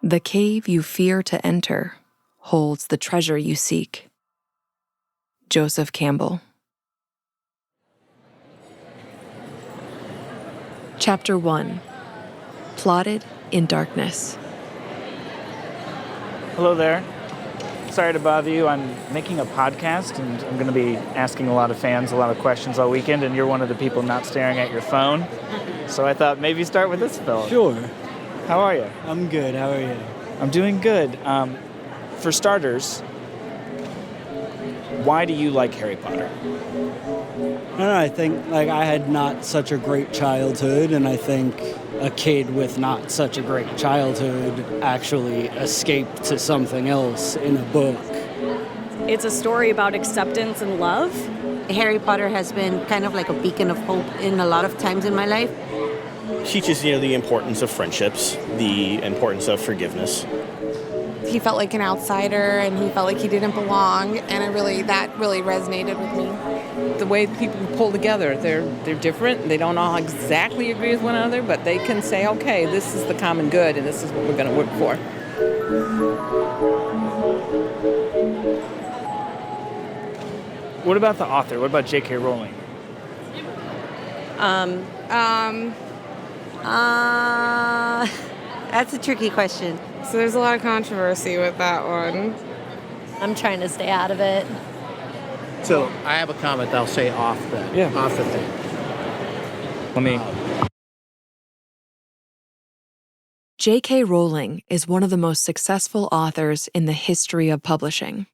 The cave you fear to enter holds the treasure you seek. Joseph Campbell. Chapter 1. Plotted in Darkness. Hello there. Sorry to bother you. I'm making a podcast, and I'm going to be asking a lot of fans a lot of questions all weekend, and you're one of the people not staring at your phone. So I thought maybe start with this film. Sure. How are you? I'm good. How are you? I'm doing good. For starters, why do you like Harry Potter? I don't know, I think I had not such a great childhood, and I think a kid with not such a great childhood actually escaped to something else in a book. It's a story about acceptance and love. Harry Potter has been kind of like a beacon of hope in a lot of times in my life. Teaches, the importance of friendships, the importance of forgiveness. He felt like an outsider, and he felt like he didn't belong, and that really resonated with me. The way people pull together, they're different. They don't all exactly agree with one another, but they can say, okay, this is the common good, and this is what we're going to work for. What about the author? What about J.K. Rowling? That's a tricky question. So there's a lot of controversy with that one. I'm trying to stay out of it. So I have a comment I'll say off the thing. Let me... J.K. Rowling is one of the most successful authors in the history of publishing.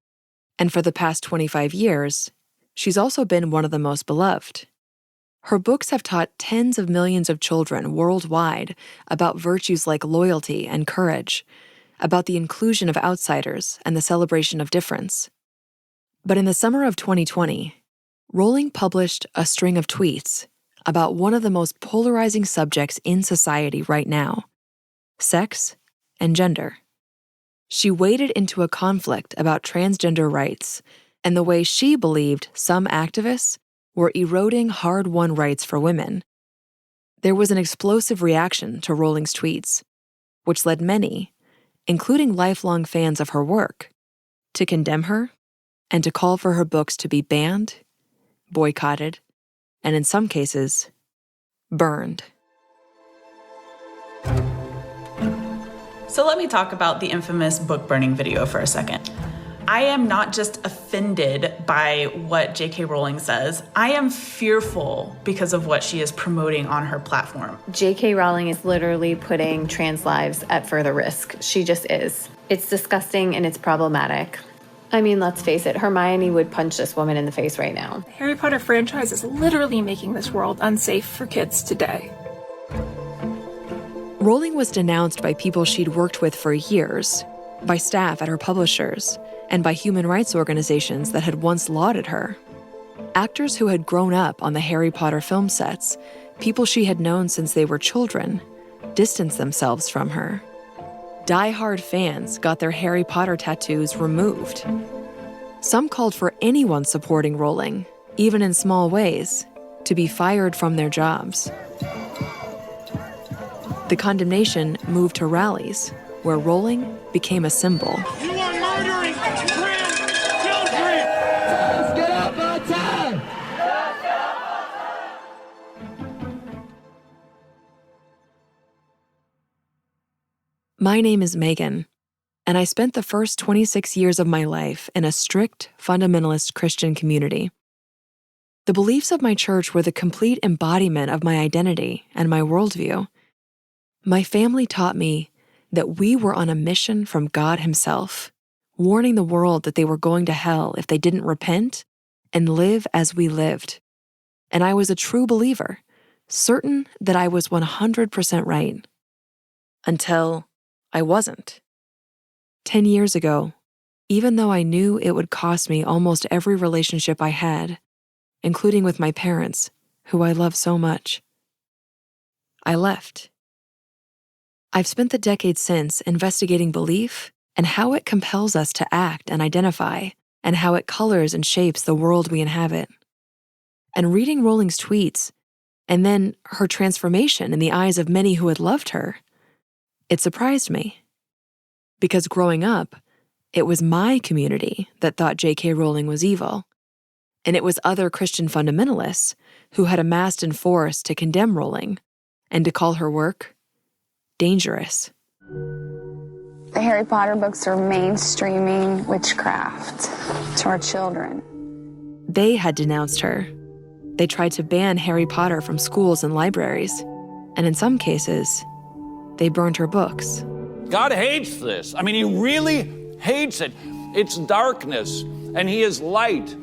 And for the past 25 years, she's also been one of the most beloved. Her books have taught tens of millions of children worldwide about virtues like loyalty and courage, about the inclusion of outsiders and the celebration of difference. But in the summer of 2020, Rowling published a string of tweets about one of the most polarizing subjects in society right now: sex and gender. She waded into a conflict about transgender rights and the way she believed some activists were eroding hard-won rights for women. There was an explosive reaction to Rowling's tweets, which led many, including lifelong fans of her work, to condemn her and to call for her books to be banned, boycotted, and in some cases, burned. So let me talk about the infamous book burning video for a second. I am not just offended by what J.K. Rowling says. I am fearful because of what she is promoting on her platform. J.K. Rowling is literally putting trans lives at further risk. She just is. It's disgusting and it's problematic. I mean, let's face it, Hermione would punch this woman in the face right now. The Harry Potter franchise is literally making this world unsafe for kids today. Rowling was denounced by people she'd worked with for years, by staff at her publishers, and by human rights organizations that had once lauded her. Actors who had grown up on the Harry Potter film sets, people she had known since they were children, distanced themselves from her. Die-hard fans got their Harry Potter tattoos removed. Some called for anyone supporting Rowling, even in small ways, to be fired from their jobs. The condemnation moved to rallies, where Rowling became a symbol. You are murdering trans children! Let's get up on time! My name is Megan, and I spent the first 26 years of my life in a strict, fundamentalist Christian community. The beliefs of my church were the complete embodiment of my identity and my worldview. My family taught me that we were on a mission from God Himself, warning the world that they were going to hell if they didn't repent and live as we lived. And I was a true believer, certain that I was 100% right. Until I wasn't. 10 years ago, even though I knew it would cost me almost every relationship I had, including with my parents, who I love so much, I left. I've spent the decades since investigating belief and how it compels us to act and identify, and how it colors and shapes the world we inhabit. And reading Rowling's tweets, and then her transformation in the eyes of many who had loved her, it surprised me. Because growing up, it was my community that thought J.K. Rowling was evil, and it was other Christian fundamentalists who had amassed in force to condemn Rowling and to call her work dangerous. The Harry Potter books are mainstreaming witchcraft to our children. They had denounced her. They tried to ban Harry Potter from schools and libraries, and in some cases, they burned her books. God hates this. I mean, he really hates it. It's darkness, and he is light.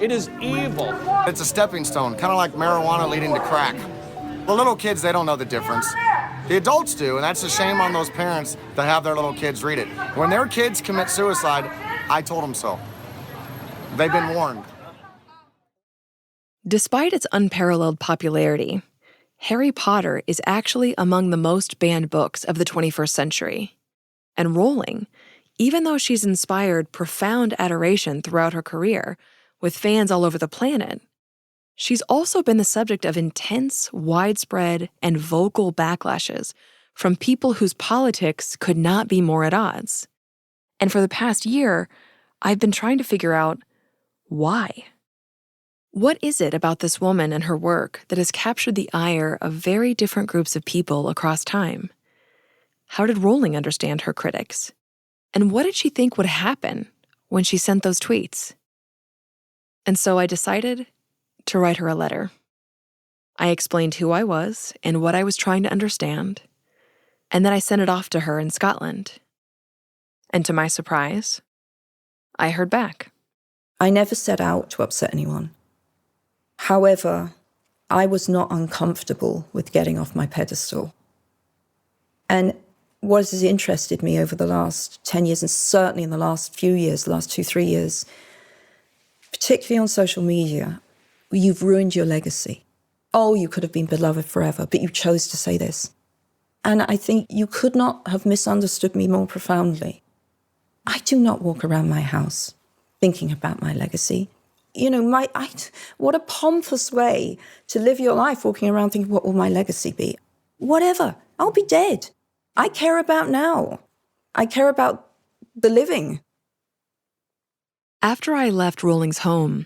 It is evil. It's a stepping stone, kind of like marijuana leading to crack. The little kids, they don't know the difference. The adults do, and that's a shame on those parents that have their little kids read it. When their kids commit suicide, I told them so. They've been warned. Despite its unparalleled popularity, Harry Potter is actually among the most banned books of the 21st century. And Rowling, even though she's inspired profound adoration throughout her career with fans all over the planet, she's also been the subject of intense, widespread, and vocal backlashes from people whose politics could not be more at odds. And for the past year, I've been trying to figure out why. What is it about this woman and her work that has captured the ire of very different groups of people across time? How did Rowling understand her critics? And what did she think would happen when she sent those tweets? And so I decided to write her a letter. I explained who I was and what I was trying to understand, and then I sent it off to her in Scotland. And to my surprise, I heard back. I never set out to upset anyone. However, I was not uncomfortable with getting off my pedestal. And what has interested me over the last 10 years, and certainly in the last few years, the last 2-3 years, particularly on social media, you've ruined your legacy. Oh, you could have been beloved forever, but you chose to say this. And I think you could not have misunderstood me more profoundly. I do not walk around my house thinking about my legacy. You know, what a pompous way to live your life, walking around thinking, what will my legacy be? Whatever, I'll be dead. I care about now. I care about the living. After I left Rowling's home,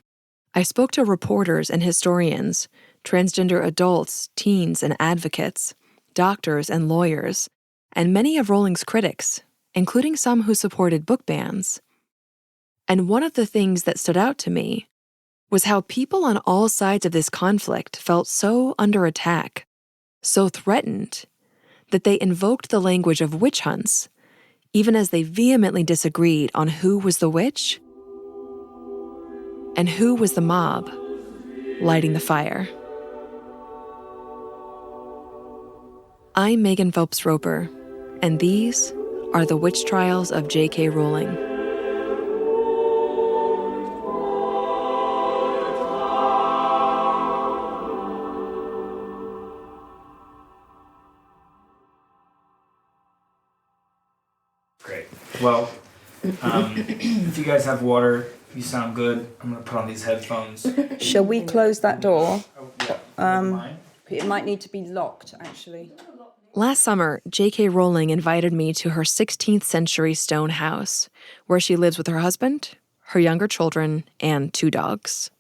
I spoke to reporters and historians, transgender adults, teens and advocates, doctors and lawyers, and many of Rowling's critics, including some who supported book bans. And one of the things that stood out to me was how people on all sides of this conflict felt so under attack, so threatened, that they invoked the language of witch hunts, even as they vehemently disagreed on who was the witch and who was the mob lighting the fire. I'm Megan Phelps-Roper, and these are the witch trials of J.K. Rowling. Great. Well, if you guys have water, you sound good. I'm going to put on these headphones. Shall we close that door? It might need to be locked, actually. Last summer, J.K. Rowling invited me to her 16th century stone house, where she lives with her husband, her younger children, and 2 dogs.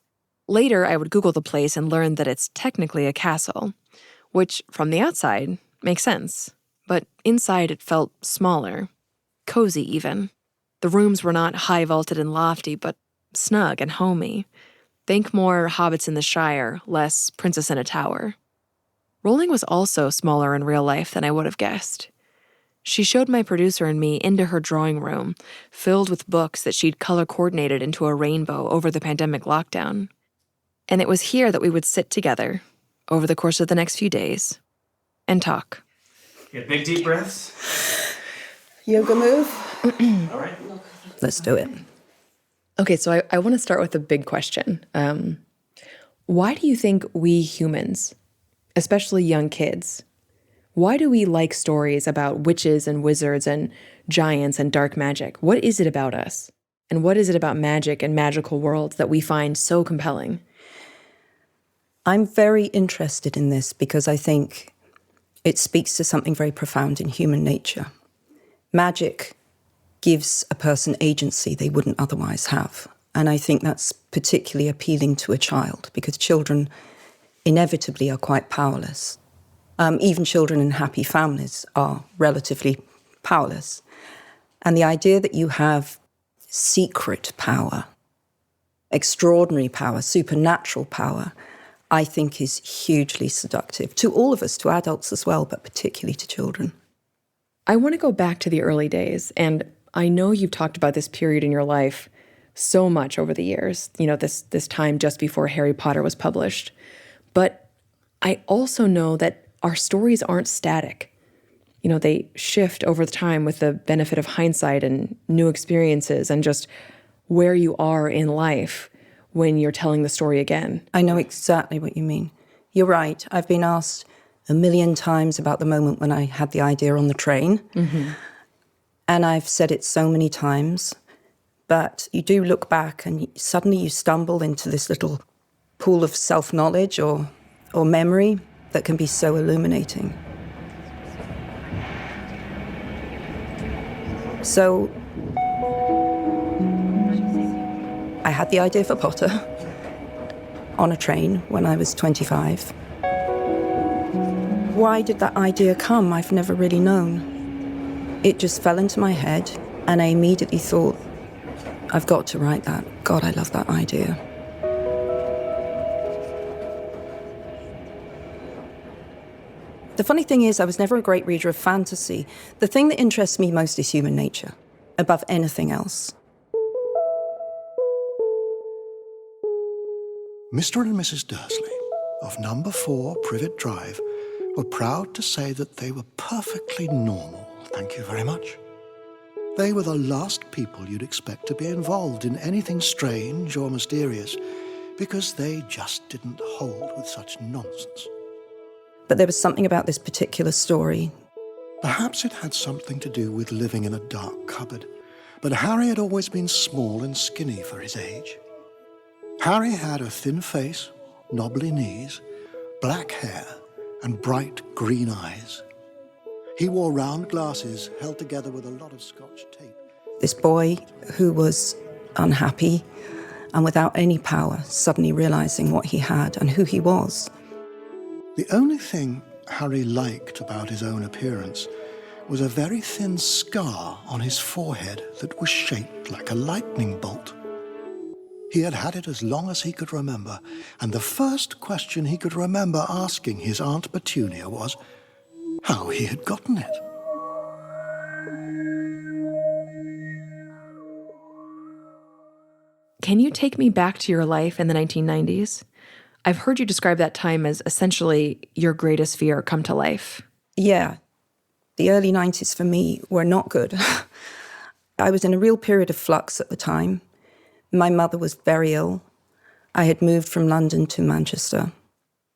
Later, I would Google the place and learn that it's technically a castle, which, from the outside, makes sense. But inside it felt smaller, cozy even. The rooms were not high-vaulted and lofty, but snug and homey. Think more Hobbits in the Shire, less Princess in a Tower. Rowling was also smaller in real life than I would have guessed. She showed my producer and me into her drawing room, filled with books that she'd color-coordinated into a rainbow over the pandemic lockdown. And it was here that we would sit together, over the course of the next few days, and talk. Get big, deep breaths. Yoga move? All right. Let's do it. Okay, so I want to start with a big question. Why do you think we humans, especially young kids, why do we like stories about witches and wizards and giants and dark magic? What is it about us? And what is it about magic and magical worlds that we find so compelling? I'm very interested in this because I think it speaks to something very profound in human nature. Magic gives a person agency they wouldn't otherwise have. And I think that's particularly appealing to a child, because children inevitably are quite powerless. Even children in happy families are relatively powerless. And the idea that you have secret power, extraordinary power, supernatural power, I think is hugely seductive to all of us, to adults as well, but particularly to children. I want to go back to the early days, and I know you've talked about this period in your life so much over the years, this time just before Harry Potter was published. But I also know that our stories aren't static. They shift over the time with the benefit of hindsight and new experiences and just where you are in life when you're telling the story again. I know exactly what you mean. You're right. I've been asked a million times about the moment when I had the idea on the train. Mm-hmm. And I've said it so many times, but you do look back and suddenly you stumble into this little pool of self-knowledge or memory that can be so illuminating. So I had the idea for Potter on a train when I was 25. Why did that idea come? I've never really known. It just fell into my head, and I immediately thought, I've got to write that. God, I love that idea. The funny thing is, I was never a great reader of fantasy. The thing that interests me most is human nature, above anything else. Mr. and Mrs. Dursley of number 4 Privet Drive were proud to say that they were perfectly normal, thank you very much. They were the last people you'd expect to be involved in anything strange or mysterious, because they just didn't hold with such nonsense. But there was something about this particular story. Perhaps it had something to do with living in a dark cupboard, but Harry had always been small and skinny for his age. Harry had a thin face, knobbly knees, black hair, and bright green eyes. He wore round glasses held together with a lot of Scotch tape. This boy who was unhappy and without any power, suddenly realizing what he had and who he was. The only thing Harry liked about his own appearance was a very thin scar on his forehead that was shaped like a lightning bolt. He had had it as long as he could remember, and the first question he could remember asking his Aunt Petunia was how he had gotten it. Can you take me back to your life in the 1990s? I've heard you describe that time as essentially your greatest fear come to life. Yeah. The early 90s for me were not good. I was in a real period of flux at the time. My mother was very ill. I had moved from London to Manchester.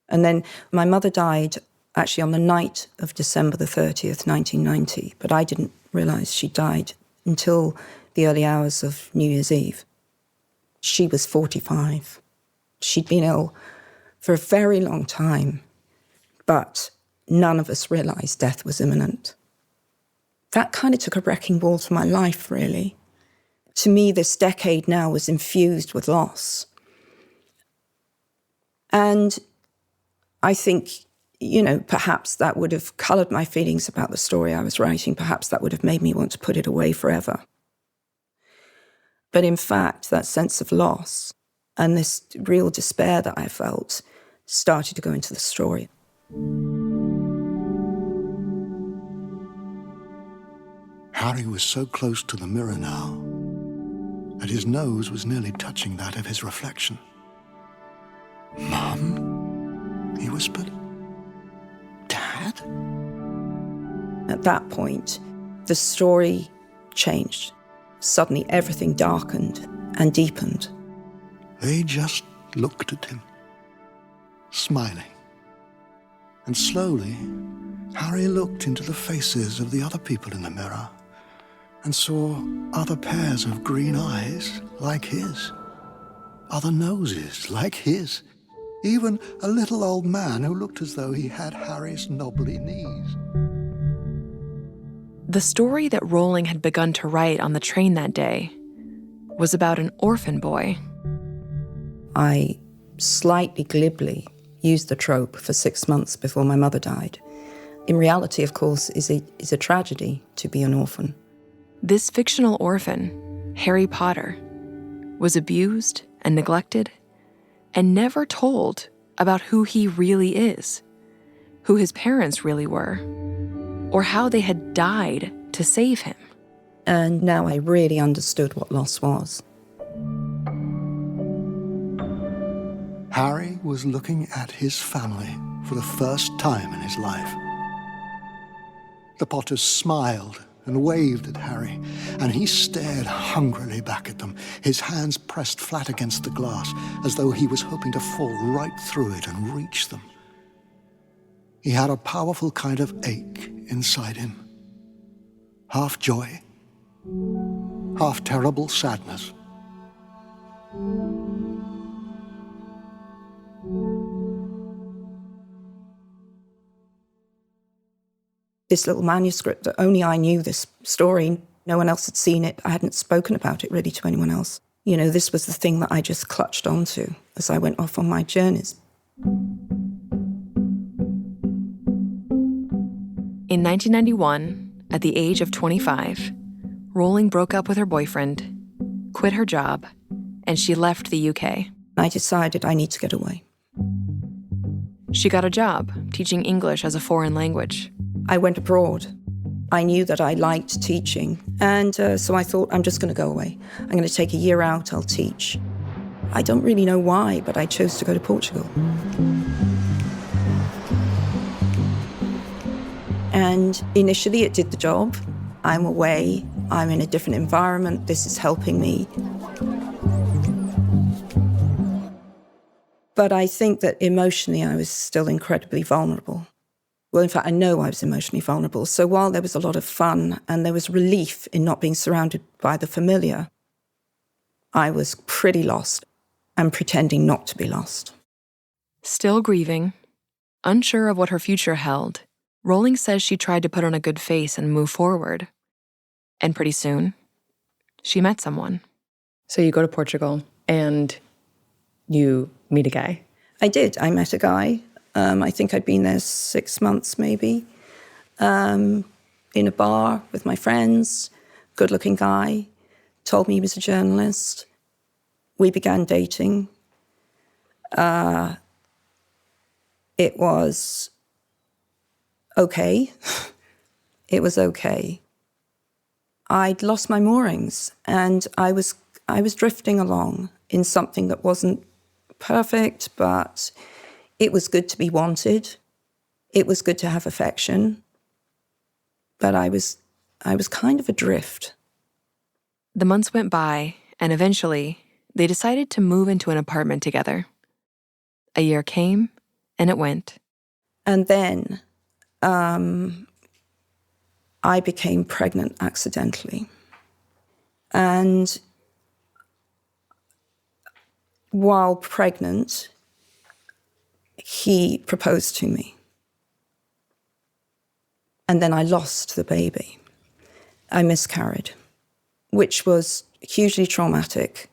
And then my mother died actually on the night of December the 30th, 1990, but I didn't realize she died until the early hours of New Year's Eve. She was 45. She'd been ill for a very long time, but none of us realized death was imminent. That kind of took a wrecking ball to my life, really. To me, this decade now was infused with loss. And I think, perhaps that would have colored my feelings about the story I was writing. Perhaps that would have made me want to put it away forever. But in fact, that sense of loss and this real despair that I felt started to go into the story. Harry was so close to the mirror now that his nose was nearly touching that of his reflection. "Mum?" he whispered. "Dad?" At that point, the story changed. Suddenly, everything darkened and deepened. They just looked at him, smiling. And slowly, Harry looked into the faces of the other people in the mirror and saw other pairs of green eyes like his, other noses like his, even a little old man who looked as though he had Harry's knobbly knees. The story that Rowling had begun to write on the train that day was about an orphan boy. I slightly glibly used the trope for 6 months before my mother died. In reality, of course, is a tragedy to be an orphan. This fictional orphan, Harry Potter, was abused and neglected and never told about who he really is, who his parents really were, or how they had died to save him. And now I really understood what loss was. Harry was looking at his family for the first time in his life. The Potters smiled and waved at Harry, and he stared hungrily back at them, his hands pressed flat against the glass, as though he was hoping to fall right through it and reach them. He had a powerful kind of ache inside him. Half joy, half terrible sadness. This little manuscript that only I knew this story, no one else had seen it. I hadn't spoken about it really to anyone else. You know, this was the thing that I just clutched onto as I went off on my journeys. In 1991, at the age of 25, Rowling broke up with her boyfriend, quit her job, and she left the UK. I decided I need to get away. She got a job teaching English as a foreign language. I went abroad. I knew that I liked teaching, and so I thought, I'm just going to go away. I'm going to take a year out, I'll teach. I don't really know why, but I chose to go to Portugal. And initially it did the job. I'm away, I'm in a different environment, this is helping me. But I think that emotionally I was still incredibly vulnerable. Well, in fact, I know I was emotionally vulnerable. So while there was a lot of fun and there was relief in not being surrounded by the familiar, I was pretty lost and pretending not to be lost. Still grieving, unsure of what her future held, Rowling says she tried to put on a good face and move forward. And pretty soon, she met someone. So you go to Portugal and you meet a guy? I did. I met a guy. I think I'd been there 6 months maybe, in a bar with my friends, good-looking guy, told me he was a journalist. We began dating. It was okay. It was okay. I'd lost my moorings, and I was drifting along in something that wasn't perfect, but it was good to be wanted. It was good to have affection. But I was kind of adrift. The months went by, and eventually, they decided to move into an apartment together. A year came, and it went. And then I became pregnant accidentally. And while pregnant, he proposed to me. And then I lost the baby. I miscarried, which was hugely traumatic.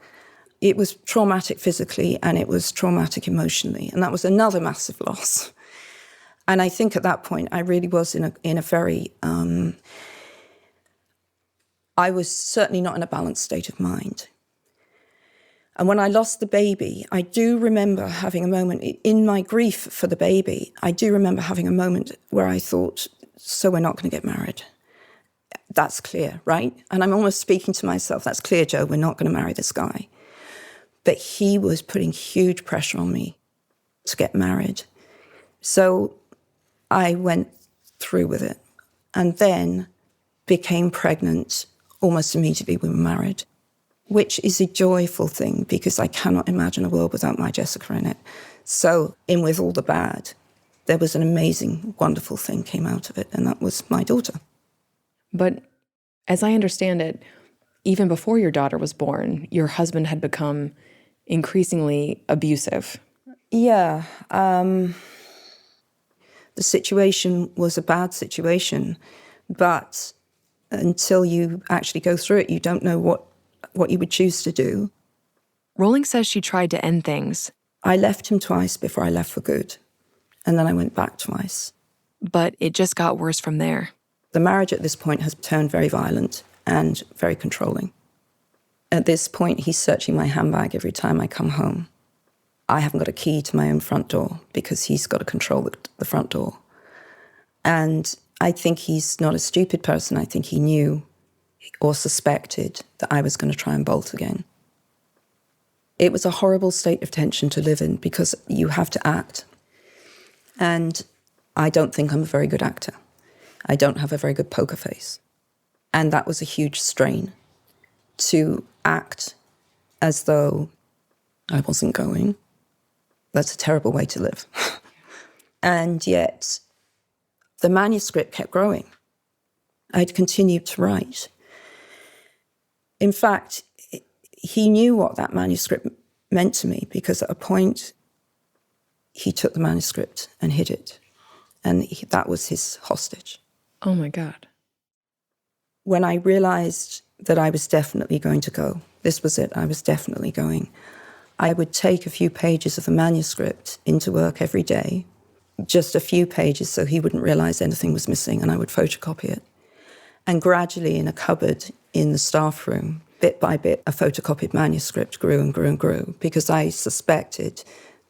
It was traumatic physically and it was traumatic emotionally. And that was another massive loss. And I think at that point, I really was in a very, I was certainly not in a balanced state of mind. And when I lost the baby, I do remember having a moment, in my grief for the baby, I do remember having a moment where I thought, so we're not going to get married. That's clear, right? And I'm almost speaking to myself, that's clear, Joe, we're not going to marry this guy. But he was putting huge pressure on me to get married. So I went through with it and then became pregnant almost immediately we were married, which is a joyful thing because I cannot imagine a world without my Jessica in it. So in with all the bad, there was an amazing, wonderful thing came out of it, and that was my daughter. But as I understand it, even before your daughter was born, your husband had become increasingly abusive. Yeah. The situation was a bad situation, but until you actually go through it, you don't know what you would choose to do. Rowling says she tried to end things. I left him twice before I left for good, and then I went back twice. But it just got worse from there. The marriage at this point has turned very violent and very controlling. At this point, he's searching my handbag every time I come home. I haven't got a key to my own front door because he's got to control the front door. And I think he's not a stupid person. I think he knew or suspected that I was going to try and bolt again. It was a horrible state of tension to live in because you have to act. And I don't think I'm a very good actor. I don't have a very good poker face. And that was a huge strain, to act as though I wasn't going. That's a terrible way to live. And yet, the manuscript kept growing. I'd continued to write. In fact, he knew what that manuscript meant to me, because at a point, he took the manuscript and hid it. And that was his hostage. Oh my God. When I realized that I was definitely going to go, this was it, I was definitely going, I would take a few pages of the manuscript into work every day, just a few pages so he wouldn't realize anything was missing, and I would photocopy it. And gradually, in a cupboard in the staff room, bit by bit, a photocopied manuscript grew and grew and grew, because I suspected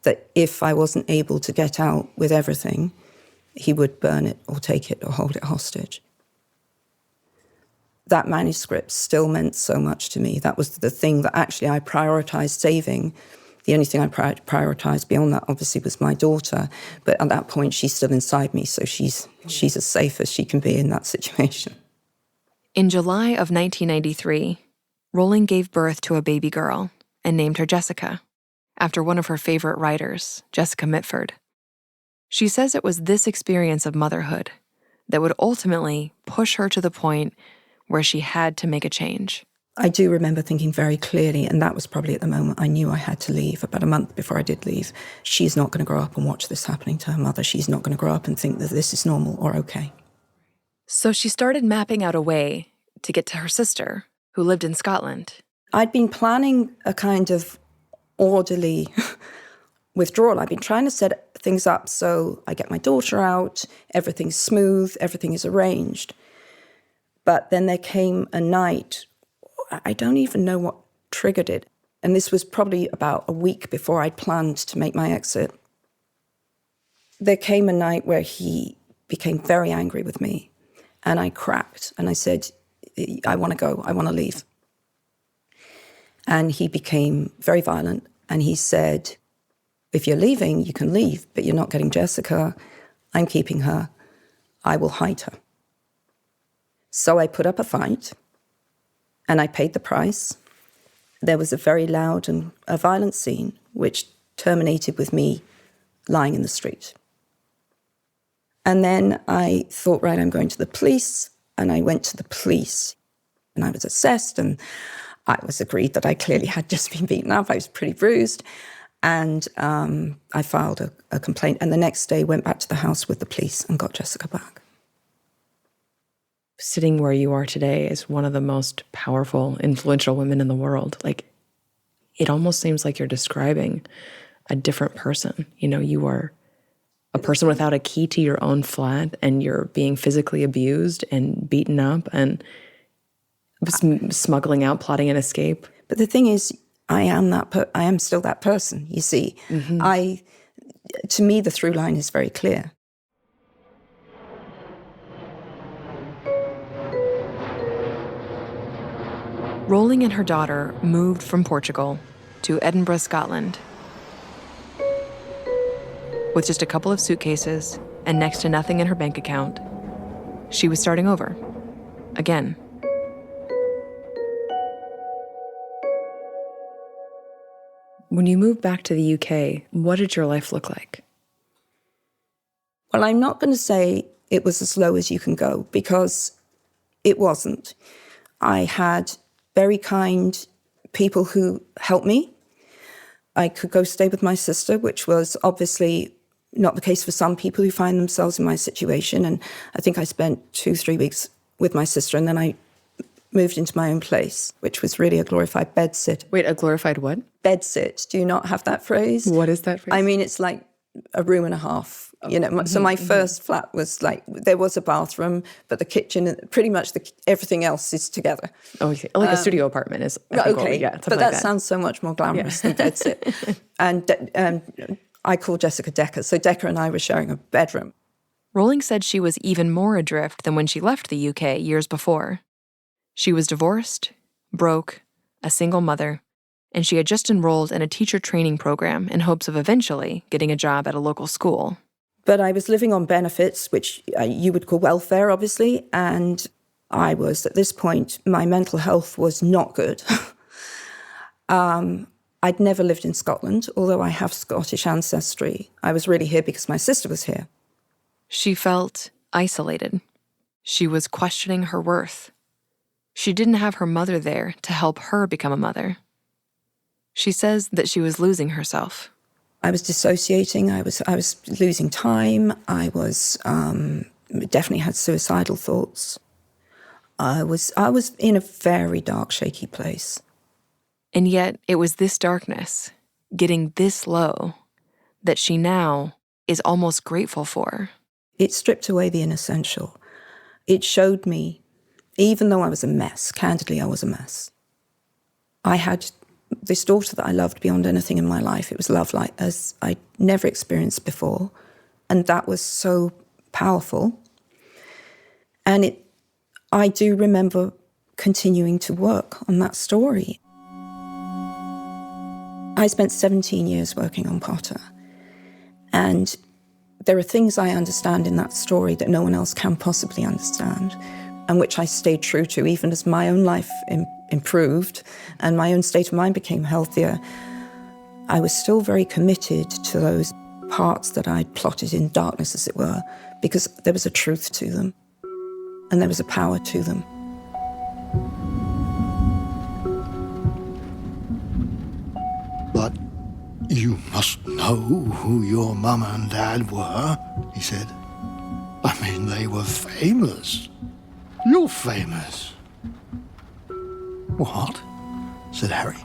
that if I wasn't able to get out with everything, he would burn it or take it or hold it hostage. That manuscript still meant so much to me. That was the thing that actually I prioritized saving. The only thing I prioritized beyond that, obviously, was my daughter. But at that point, she's still inside me, so she's as safe as she can be in that situation. In July of 1993, Rowling gave birth to a baby girl and named her Jessica, after one of her favorite writers, Jessica Mitford. She says it was this experience of motherhood that would ultimately push her to the point where she had to make a change. I do remember thinking very clearly, and that was probably at the moment I knew I had to leave, about a month before I did leave. She's not going to grow up and watch this happening to her mother. She's not going to grow up and think that this is normal or okay. So she started mapping out a way to get to her sister, who lived in Scotland. I'd been planning a kind of orderly withdrawal. I've been trying to set things up so I get my daughter out, everything's smooth, everything is arranged. But then there came a night, I don't even know what triggered it, and this was probably about a week before I'd planned to make my exit. There came a night where he became very angry with me, and I cracked, and I said, I want to go, I want to leave. And he became very violent, and he said, if you're leaving, you can leave, but you're not getting Jessica. I'm keeping her. I will hide her. So I put up a fight, and I paid the price. There was a very loud and a violent scene, which terminated with me lying in the street. And then I thought, right, I'm going to the police, and I went to the police, and I was assessed, and I was agreed that I clearly had just been beaten up. I was pretty bruised, and I filed a complaint, and the next day went back to the house with the police and got Jessica back. Sitting where you are today as one of the most powerful, influential women in the world, like, it almost seems like you're describing a different person. You know, you are a person without a key to your own flat, and you're being physically abused and beaten up and smuggling out, plotting an escape. But the thing is, I am still that person, you see. Mm-hmm. To me, the through line is very clear. Rowling and her daughter moved from Portugal to Edinburgh, Scotland. With just a couple of suitcases and next to nothing in her bank account, she was starting over, again. When you moved back to the UK, what did your life look like? Well, I'm not going to say it was as low as you can go, because it wasn't. I had very kind people who helped me. I could go stay with my sister, which was obviously not the case for some people who find themselves in my situation. And I think I spent 2-3 weeks with my sister, and then I moved into my own place, which was really a glorified bedsit. Wait, a glorified what? Bedsit. Do you not have that phrase? What is that phrase? I mean, it's like a room and a half. You know, so my first flat was like, there was a bathroom, but the kitchen, pretty much everything else is together. Oh, okay. Like a studio apartment is, I think, what we get, but like that sounds so much more glamorous than bedsit. And I call Jessica Decker, so Decker and I were sharing a bedroom. Rowling said she was even more adrift than when she left the UK years before. She was divorced, broke, a single mother, and she had just enrolled in a teacher training program in hopes of eventually getting a job at a local school. But I was living on benefits, which you would call welfare, obviously, and I was, at this point, my mental health was not good. I'd never lived in Scotland, although I have Scottish ancestry. I was really here because my sister was here. She felt isolated. She was questioning her worth. She didn't have her mother there to help her become a mother. She says that she was losing herself. I was dissociating. I was losing time. I was definitely had suicidal thoughts. I was in a very dark, shaky place. And yet it was this darkness, getting this low, that she now is almost grateful for. It stripped away the inessential. It showed me, even though I was a mess, candidly I was a mess, I had this daughter that I loved beyond anything in my life. It was love like as I'd never experienced before. And that was so powerful. And I do remember continuing to work on that story. I spent 17 years working on Potter. And there are things I understand in that story that no one else can possibly understand, and which I stayed true to, even as my own life improved and my own state of mind became healthier. I was still very committed to those parts that I'd plotted in darkness, as it were, because there was a truth to them, and there was a power to them. But you must know who your mum and dad were, he said. I mean, they were famous. You're famous. What? Said Harry.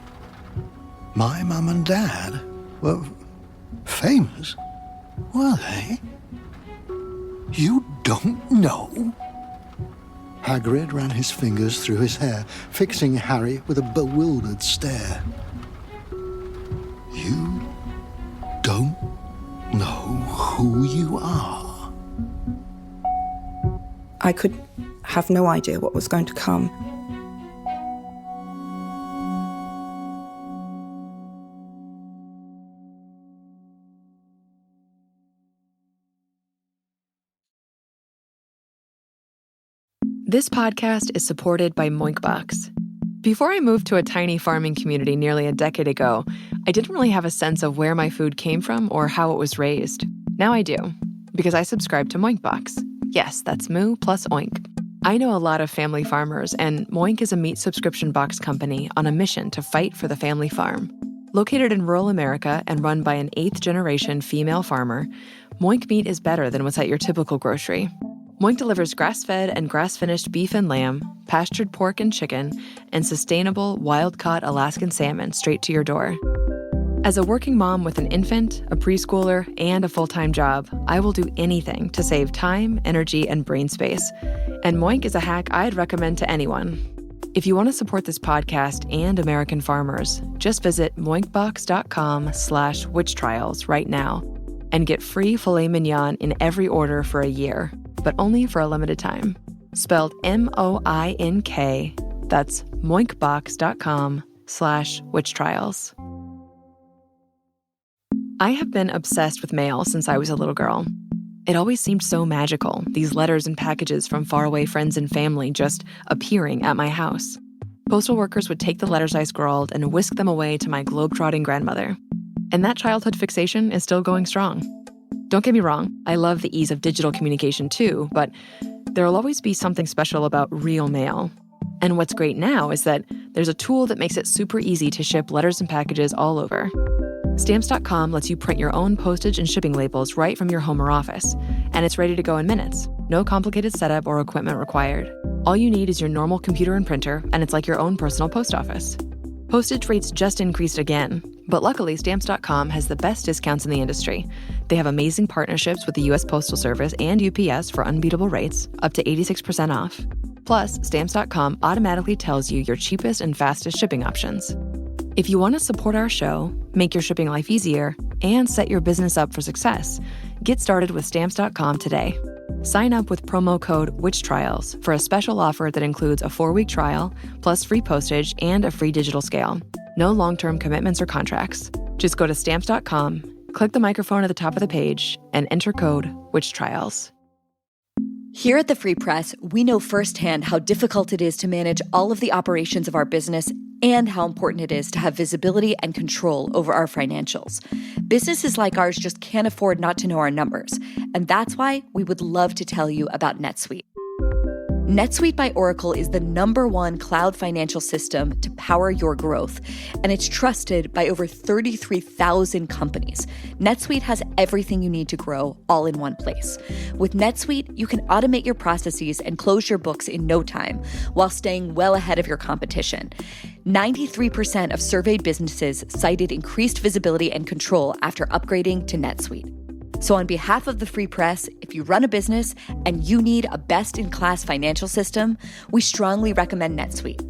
My mum and dad were famous? Were they? You don't know? Hagrid ran his fingers through his hair, fixing Harry with a bewildered stare. You don't know who you are? I could have no idea what was going to come. This podcast is supported by Moinkbox. Before I moved to a tiny farming community nearly a decade ago, I didn't really have a sense of where my food came from or how it was raised. Now I do, because I subscribe to Moinkbox. Yes, that's Moo plus Oink. I know a lot of family farmers, and Moink is a meat subscription box company on a mission to fight for the family farm. Located in rural America and run by an 8th-generation female farmer, Moink meat is better than what's at your typical grocery. Moink delivers grass-fed and grass-finished beef and lamb, pastured pork and chicken, and sustainable wild-caught Alaskan salmon straight to your door. As a working mom with an infant, a preschooler, and a full-time job, I will do anything to save time, energy, and brain space. And Moink is a hack I'd recommend to anyone. If you want to support this podcast and American farmers, just visit moinkbox.com/witchtrials right now and get free filet mignon in every order for a year, but only for a limited time. Spelled MOINK. That's moinkbox.com/witchtrials. I have been obsessed with mail since I was a little girl. It always seemed so magical, these letters and packages from faraway friends and family just appearing at my house. Postal workers would take the letters I scrawled and whisk them away to my globe-trotting grandmother. And that childhood fixation is still going strong. Don't get me wrong, I love the ease of digital communication too, but there'll always be something special about real mail. And what's great now is that there's a tool that makes it super easy to ship letters and packages all over. Stamps.com lets you print your own postage and shipping labels right from your home or office, and it's ready to go in minutes. No complicated setup or equipment required. All you need is your normal computer and printer, and it's like your own personal post office. Postage rates just increased again, but luckily Stamps.com has the best discounts in the industry. They have amazing partnerships with the U.S. Postal Service and UPS for unbeatable rates, up to 86% off. Plus, Stamps.com automatically tells you your cheapest and fastest shipping options. If you want to support our show, make your shipping life easier, and set your business up for success, get started with Stamps.com today. Sign up with promo code WitchTrials for a special offer that includes a 4-week trial, plus free postage and a free digital scale. No long-term commitments or contracts. Just go to Stamps.com, click the microphone at the top of the page, and enter code WitchTrials. Here at the Free Press, we know firsthand how difficult it is to manage all of the operations of our business and how important it is to have visibility and control over our financials. Businesses like ours just can't afford not to know our numbers, and that's why we would love to tell you about NetSuite. NetSuite by Oracle is the #1 cloud financial system to power your growth, and it's trusted by over 33,000 companies. NetSuite has everything you need to grow all in one place. With NetSuite, you can automate your processes and close your books in no time while staying well ahead of your competition. 93% of surveyed businesses cited increased visibility and control after upgrading to NetSuite. So on behalf of the Free Press, if you run a business and you need a best-in-class financial system, we strongly recommend NetSuite.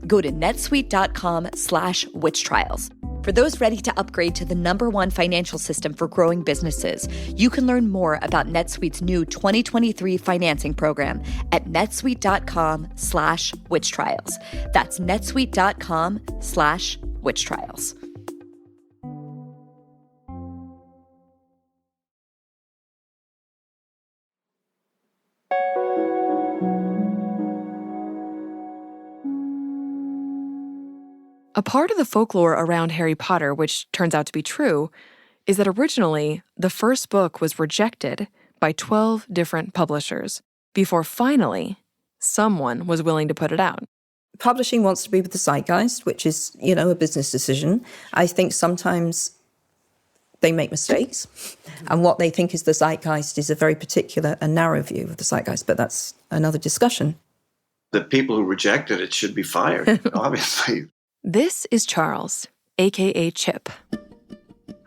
Go to netsuite.com/witchtrials. For those ready to upgrade to the #1 financial system for growing businesses, you can learn more about NetSuite's new 2023 financing program at netsuite.com/witchtrials. That's netsuite.com/witchtrials. A part of the folklore around Harry Potter, which turns out to be true, is that originally the first book was rejected by 12 different publishers before finally someone was willing to put it out. Publishing wants to be with the zeitgeist, which is, a business decision. I think sometimes they make mistakes, and what they think is the zeitgeist is a very particular and narrow view of the zeitgeist, but that's another discussion. The people who rejected it should be fired, obviously. This is Charles, a.k.a. Chip.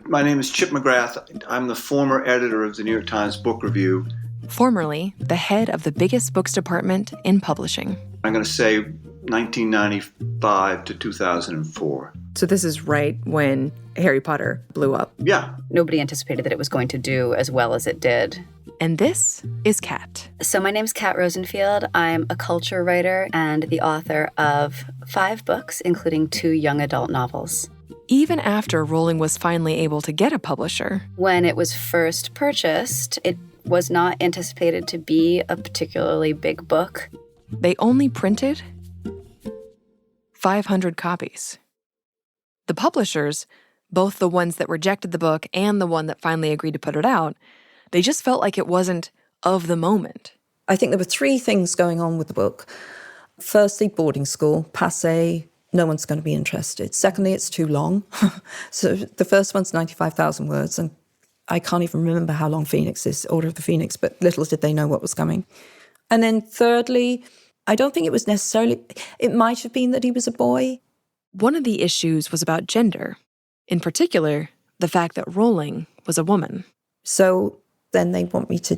My name is Chip McGrath. I'm the former editor of the New York Times Book Review. Formerly the head of the biggest books department in publishing. I'm going to say 1995 to 2004. So this is right when Harry Potter blew up. Yeah. Nobody anticipated that it was going to do as well as it did. And this is Kat. So my name's Kat Rosenfield. I'm a culture writer and the author of 5 books, including 2 young adult novels. Even after Rowling was finally able to get a publisher. When it was first purchased, it was not anticipated to be a particularly big book. They only printed 500 copies. The publishers, both the ones that rejected the book and the one that finally agreed to put it out, they just felt like it wasn't of the moment. I think there were 3 things going on with the book. Firstly, boarding school, passé, no one's going to be interested. Secondly, it's too long. So the first one's 95,000 words, and I can't even remember how long Phoenix is, Order of the Phoenix, but little did they know what was coming. And then thirdly, I don't think it was necessarily, it might have been that he was a boy. One of the issues was about gender. In particular, the fact that Rowling was a woman. So then they want me to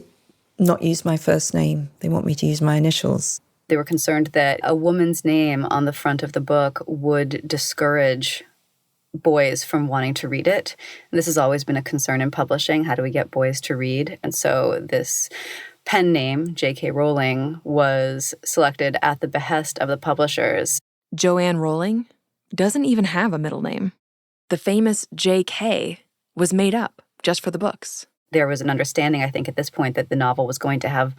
not use my first name. They want me to use my initials. They were concerned that a woman's name on the front of the book would discourage boys from wanting to read it. And this has always been a concern in publishing. How do we get boys to read? And so this pen name, J.K. Rowling, was selected at the behest of the publishers. Joanne Rowling doesn't even have a middle name. The famous J.K. was made up just for the books. There was an understanding, I think, at this point that the novel was going to have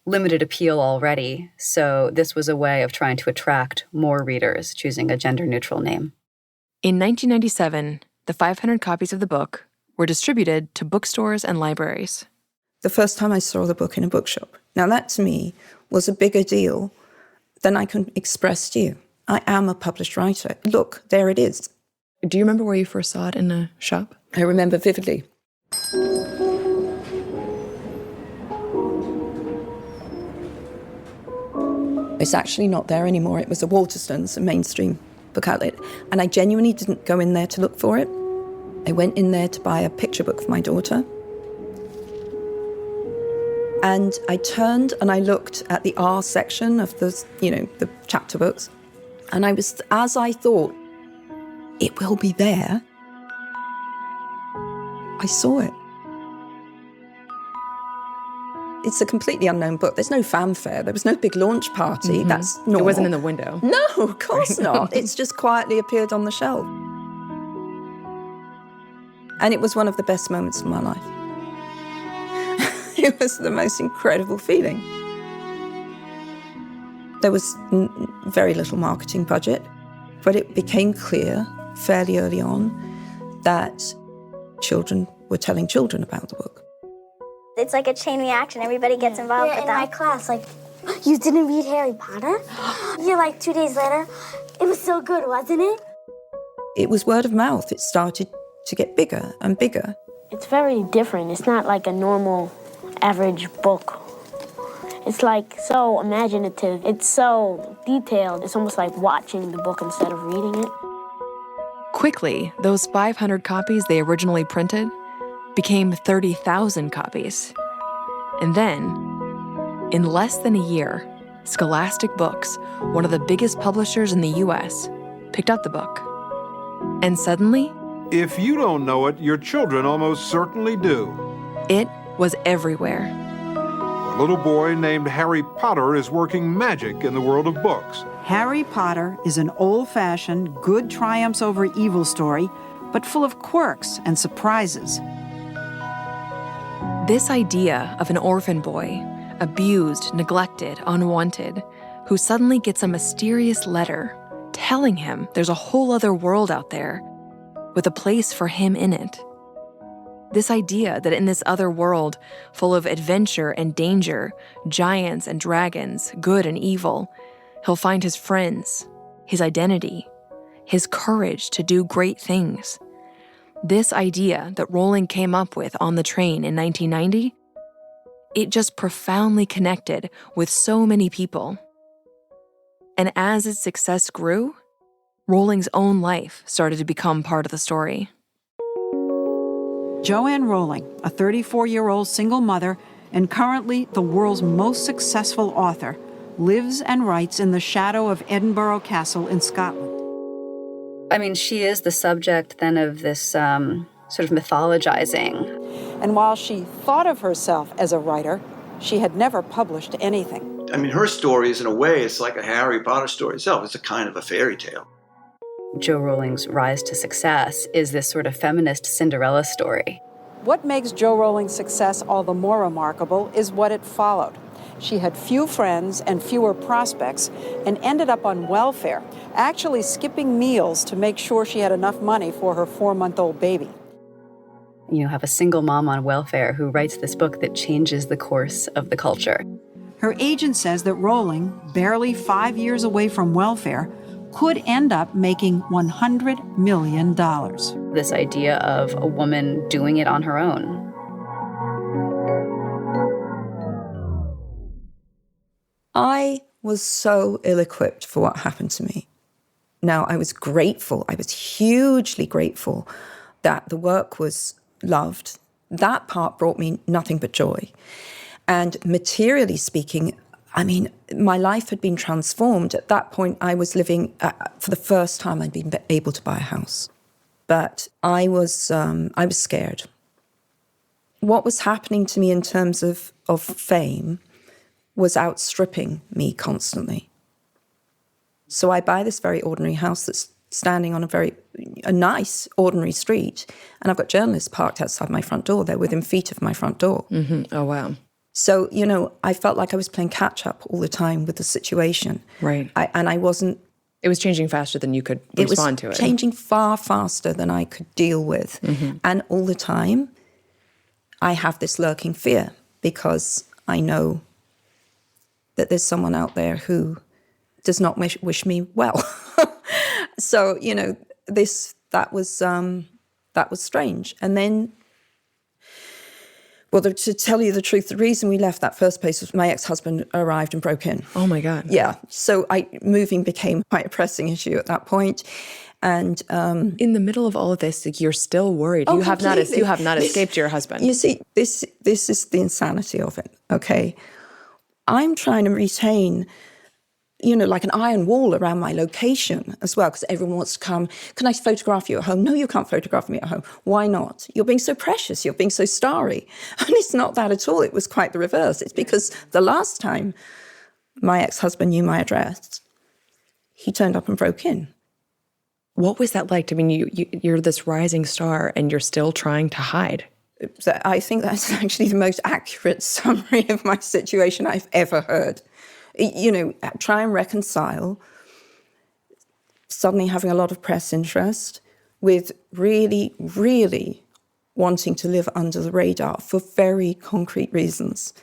limited appeal already. So this was a way of trying to attract more readers, choosing a gender-neutral name. In 1997, the 500 copies of the book were distributed to bookstores and libraries. The first time I saw the book in a bookshop. Now that to me was a bigger deal than I could express to you. I am a published writer. Look, there it is. Do you remember where you first saw it in a shop? I remember vividly. It's actually not there anymore. It was a Waterstones, a mainstream book outlet. And I genuinely didn't go in there to look for it. I went in there to buy a picture book for my daughter. And I turned and I looked at the R section of the chapter books. And as I thought, it will be there, I saw it. It's a completely unknown book. There's no fanfare. There was no big launch party. Mm-hmm. That's normal. It wasn't in the window. No, of course not. It's just quietly appeared on the shelf. And it was one of the best moments of my life. It was the most incredible feeling. There was very little marketing budget, but it became clear fairly early on that children were telling children about the book. It's like a chain reaction. Everybody gets involved with that. In my class, like, you didn't read Harry Potter? You're like 2 days later, it was so good, wasn't it? It was word of mouth. It started to get bigger and bigger. It's very different. It's not like a normal, average book. It's like so imaginative. It's so detailed. It's almost like watching the book instead of reading it. Quickly, those 500 copies they originally printed became 30,000 copies. And then, in less than a year, Scholastic Books, one of the biggest publishers in the US, picked up the book. And suddenly, if you don't know it, your children almost certainly do. It was everywhere. A little boy named Harry Potter is working magic in the world of books. Harry Potter is an old-fashioned, good triumphs over evil story, but full of quirks and surprises. This idea of an orphan boy, abused, neglected, unwanted, who suddenly gets a mysterious letter telling him there's a whole other world out there with a place for him in it. This idea that in this other world, full of adventure and danger, giants and dragons, good and evil, he'll find his friends, his identity, his courage to do great things. This idea that Rowling came up with on the train in 1990, it just profoundly connected with so many people. And as its success grew, Rowling's own life started to become part of the story. Joanne Rowling, a 34-year-old single mother and currently the world's most successful author, lives and writes in the shadow of Edinburgh Castle in Scotland. I mean, she is the subject then of this sort of mythologizing. And while she thought of herself as a writer, she had never published anything. I mean, her story is, in a way, it's like a Harry Potter story itself. It's a kind of a fairy tale. Jo Rowling's rise to success is this sort of feminist Cinderella story. What makes Jo Rowling's success all the more remarkable is what it followed. She had few friends and fewer prospects and ended up on welfare, actually skipping meals to make sure she had enough money for her 4-month-old baby. You have a single mom on welfare who writes this book that changes the course of the culture. Her agent says that Rowling, barely 5 years away from welfare, could end up making $100 million. This idea of a woman doing it on her own. I was so ill-equipped for what happened to me. Now, I was grateful. I was hugely grateful that the work was loved. That part brought me nothing but joy. And materially speaking, I mean, my life had been transformed. At that point, I was living, for the first time, I'd been able to buy a house. But I was scared. What was happening to me in terms of fame was outstripping me constantly. So I buy this very ordinary house that's standing on a nice, ordinary street, and I've got journalists parked outside my front door. They're within feet of my front door. Mm-hmm. Oh, wow. So, you know, I felt like I was playing catch-up all the time with the situation. Right. And I wasn't... It was changing faster than you could respond to it. It was changing far faster than I could deal with. Mm-hmm. And all the time, I have this lurking fear because I know that there's someone out there who does not wish me well. So, you know, that was strange. And then Well, to tell you the truth, the reason we left that first place was my ex-husband arrived and broke in. Oh, my God. Yeah. So moving became quite a pressing issue at that point. And in the middle of all of this, like, you're still worried. You have not escaped your husband. You see, this is the insanity of it, okay? I'm trying to retain, like an iron wall around my location as well, because everyone wants to come. Can I photograph you at home? No, you can't photograph me at home. Why not? You're being so precious. You're being so starry. And it's not that at all. It was quite the reverse. It's because the last time my ex-husband knew my address, he turned up and broke in. What was that like? I mean, you're this rising star and you're still trying to hide. I think that's actually the most accurate summary of my situation I've ever heard. Try and reconcile suddenly having a lot of press interest with really, really wanting to live under the radar for very concrete reasons.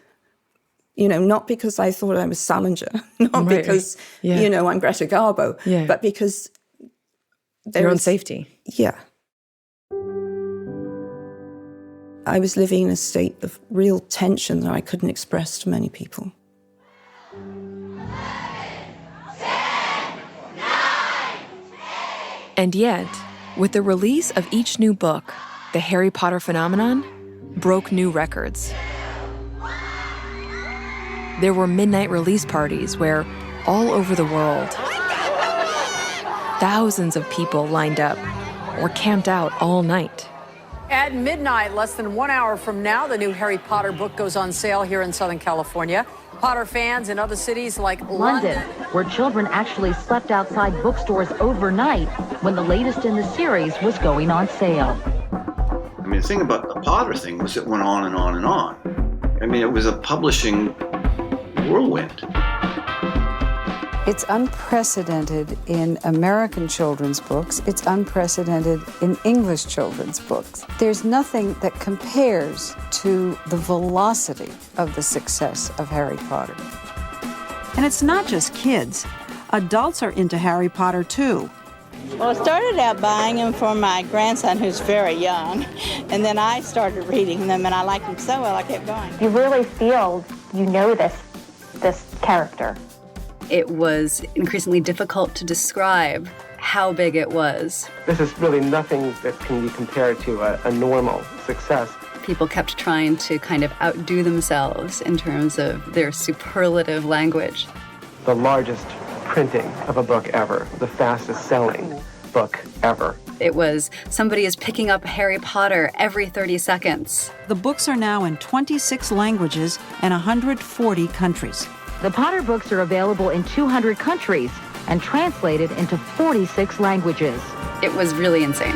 Not because I thought I was Salinger, not right. because, I'm Greta Garbo, but because your own safety. Yeah. I was living in a state of real tension that I couldn't express to many people. 11, 10, 9, and yet, with the release of each new book, the Harry Potter phenomenon broke new records. There were midnight release parties where, all over the world, thousands of people lined up or camped out all night. At midnight, less than 1 hour from now, the new Harry Potter book goes on sale here in Southern California. Potter fans in other cities like London, where children actually slept outside bookstores overnight when the latest in the series was going on sale. I mean, the thing about the Potter thing was it went on and on and on. I mean, it was a publishing whirlwind. It's unprecedented in American children's books. It's unprecedented in English children's books. There's nothing that compares to the velocity of the success of Harry Potter. And it's not just kids. Adults are into Harry Potter, too. Well, I started out buying them for my grandson, who's very young, and then I started reading them, and I liked them so well, I kept going. You really feel you know this character. It was increasingly difficult to describe how big it was. This is really nothing that can be compared to a normal success. People kept trying to kind of outdo themselves in terms of their superlative language. The largest printing of a book ever, the fastest selling book ever. It was somebody is picking up Harry Potter every 30 seconds. The books are now in 26 languages and 140 countries. The Potter books are available in 200 countries and translated into 46 languages. It was really insane.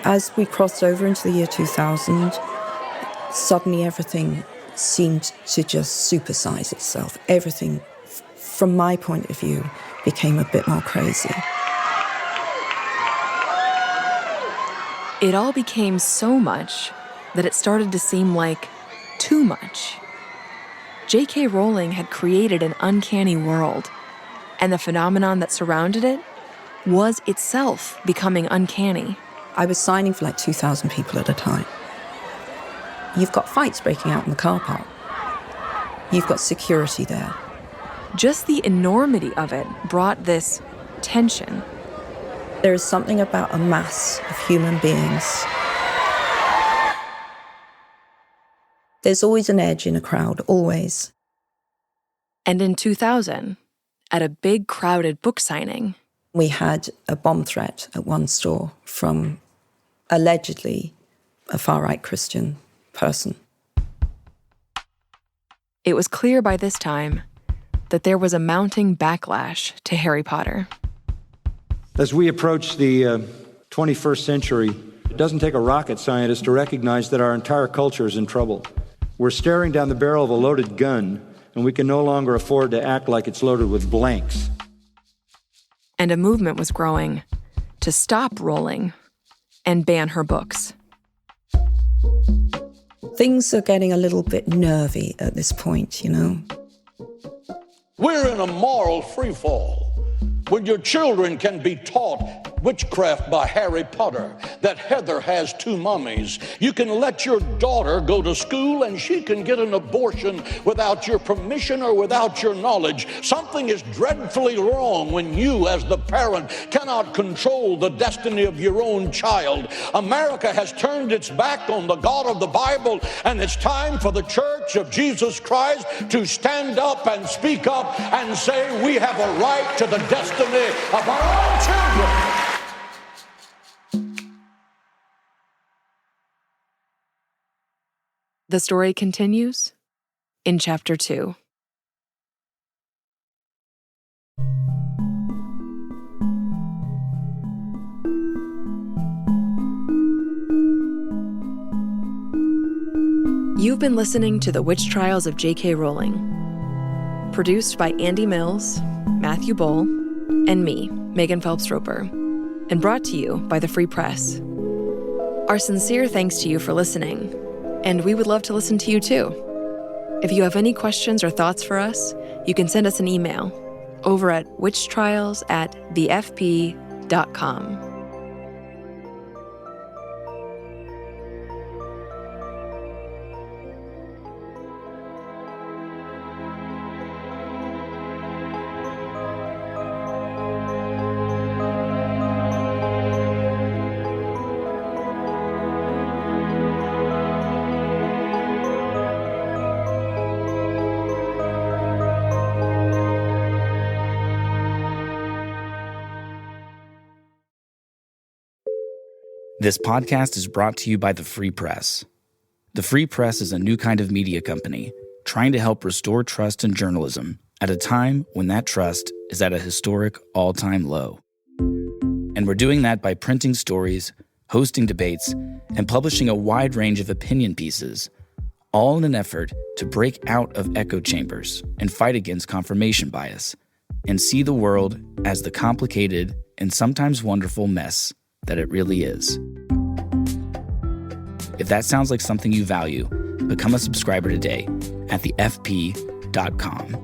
As we crossed over into the year 2000, suddenly everything seemed to just supersize itself. Everything, from my point of view, became a bit more crazy. It all became so much that it started to seem like too much. J.K. Rowling had created an uncanny world, and the phenomenon that surrounded it was itself becoming uncanny. I was signing for like 2,000 people at a time. You've got fights breaking out in the car park. You've got security there. Just the enormity of it brought this tension. There is something about a mass of human beings. There's always an edge in a crowd, always. And in 2000, at a big crowded book signing, we had a bomb threat at one store from allegedly a far-right Christian person. It was clear by this time that there was a mounting backlash to Harry Potter. As we approach the 21st century, it doesn't take a rocket scientist to recognize that our entire culture is in trouble. We're staring down the barrel of a loaded gun, and we can no longer afford to act like it's loaded with blanks. And a movement was growing to stop Rowling and ban her books. Things are getting a little bit nervy at this point, you know. We're in a moral freefall when your children can be taught Witchcraft by Harry Potter, that Heather has 2 mummies. You can let your daughter go to school and she can get an abortion without your permission or without your knowledge. Something is dreadfully wrong when you, as the parent, cannot control the destiny of your own child. America has turned its back on the God of the Bible, and it's time for the Church of Jesus Christ to stand up and speak up and say we have a right to the destiny of our own children. The story continues in Chapter 2. You've been listening to The Witch Trials of J.K. Rowling, produced by Andy Mills, Matthew Bowl, and me, Megan Phelps-Roper, and brought to you by the Free Press. Our sincere thanks to you for listening, and we would love to listen to you too. If you have any questions or thoughts for us, you can send us an email over at witchtrials@thefp.com. This podcast is brought to you by the Free Press. The Free Press is a new kind of media company trying to help restore trust in journalism at a time when that trust is at a historic all-time low. And we're doing that by printing stories, hosting debates, and publishing a wide range of opinion pieces, all in an effort to break out of echo chambers and fight against confirmation bias, and see the world as the complicated and sometimes wonderful mess that it really is. If that sounds like something you value, become a subscriber today at thefp.com.